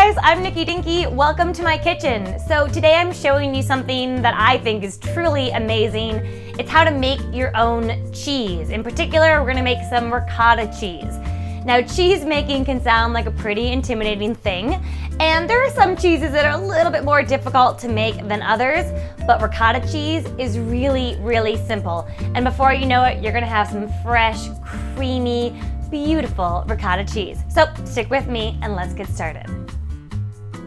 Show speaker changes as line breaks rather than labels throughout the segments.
guys, I'm Nikki Dinky. Welcome to my kitchen. So today I'm showing you something that I think is truly amazing. It's how to make your own cheese. In particular, we're gonna make some ricotta cheese. Now, cheese making can sound like a pretty intimidating thing, and there are some cheeses that are a little bit more difficult to make than others, but ricotta cheese is really, really simple. And before you know it, you're gonna have some fresh, creamy, beautiful ricotta cheese. So stick with me and let's get started.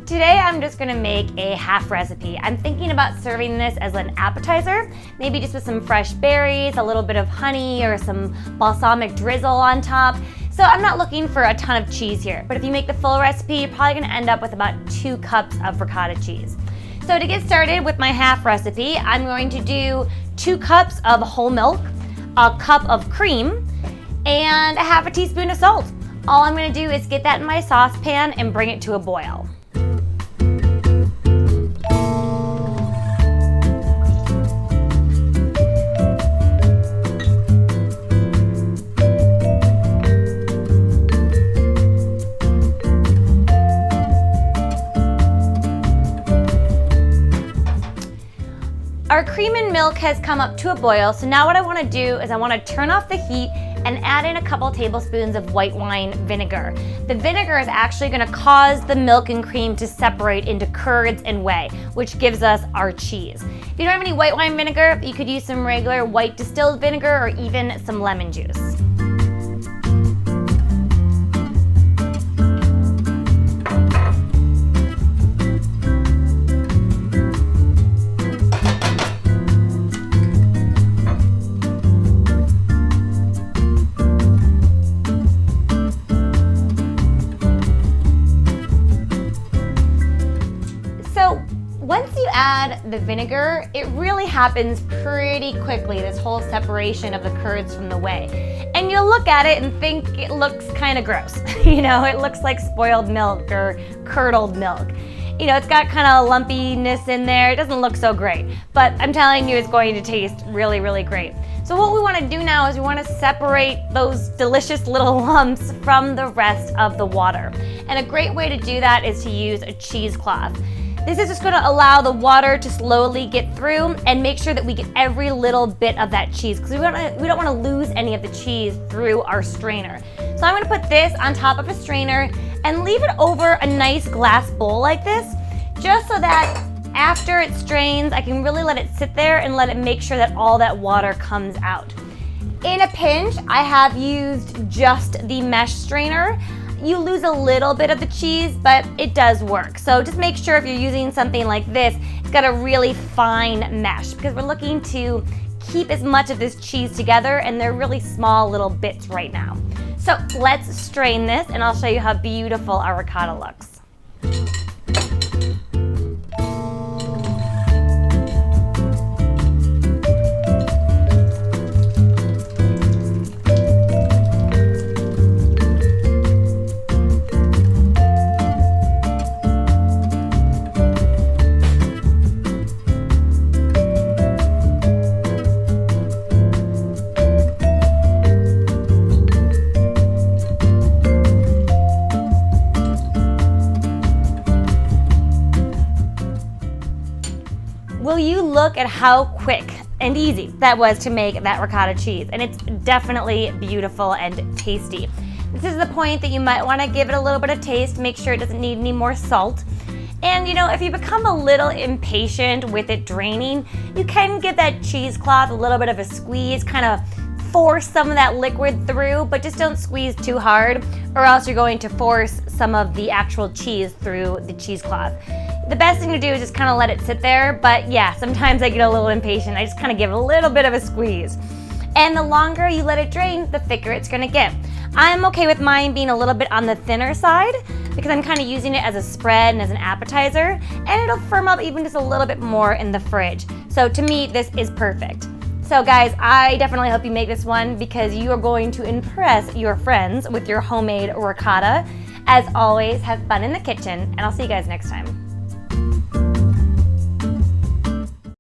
Today I'm just gonna make a half recipe. I'm thinking about serving this as an appetizer, maybe just with some fresh berries, a little bit of honey, or some balsamic drizzle on top. So I'm not looking for a ton of cheese here, but if you make the full recipe, you're probably gonna end up with about 2 cups of ricotta cheese. So to get started with my half recipe, I'm going to do 2 cups of whole milk, a cup of cream, and a half a teaspoon of salt. All I'm gonna do is get that in my saucepan and bring it to a boil. Our cream and milk has come up to a boil, so now what I want to do is I want to turn off the heat and add in a couple tablespoons of white wine vinegar. The vinegar is actually going to cause the milk and cream to separate into curds and whey, which gives us our cheese. If you don't have any white wine vinegar, you could use some regular white distilled vinegar or even some lemon juice. Once you add the vinegar, it really happens pretty quickly, this whole separation of the curds from the whey. And you'll look at it and think it looks kind of gross. You know, it looks like spoiled milk or curdled milk. You know, it's got kind of lumpiness in there. It doesn't look so great, but I'm telling you, it's going to taste really, really great. So what we want to do now is we want to separate those delicious little lumps from the rest of the water. And a great way to do that is to use a cheesecloth. This is just going to allow the water to slowly get through and make sure that we get every little bit of that cheese, because we don't want to lose any of the cheese through our strainer. So I'm going to put this on top of a strainer and leave it over a nice glass bowl like this, just so that after it strains, I can really let it sit there and let it make sure that all that water comes out. In a pinch, I have used just the mesh strainer. You lose a little bit of the cheese, but it does work. So just make sure if you're using something like this, it's got a really fine mesh, because we're looking to keep as much of this cheese together, and they're really small little bits right now. So let's strain this and I'll show you how beautiful our ricotta looks. Will you look at how quick and easy that was to make that ricotta cheese? And it's definitely beautiful and tasty. This is the point that you might want to give it a little bit of taste, make sure it doesn't need any more salt. And you know, if you become a little impatient with it draining, you can give that cheesecloth a little bit of a squeeze, kind of force some of that liquid through, but just don't squeeze too hard, or else you're going to force some of the actual cheese through the cheesecloth. The best thing to do is just kind of let it sit there, but yeah, sometimes I get a little impatient. I just kind of give it a little bit of a squeeze. And the longer you let it drain, the thicker it's gonna get. I'm okay with mine being a little bit on the thinner side, because I'm kind of using it as a spread and as an appetizer, and it'll firm up even just a little bit more in the fridge. So to me, this is perfect. So guys, I definitely hope you make this one, because you are going to impress your friends with your homemade ricotta. As always, have fun in the kitchen, and I'll see you guys next time.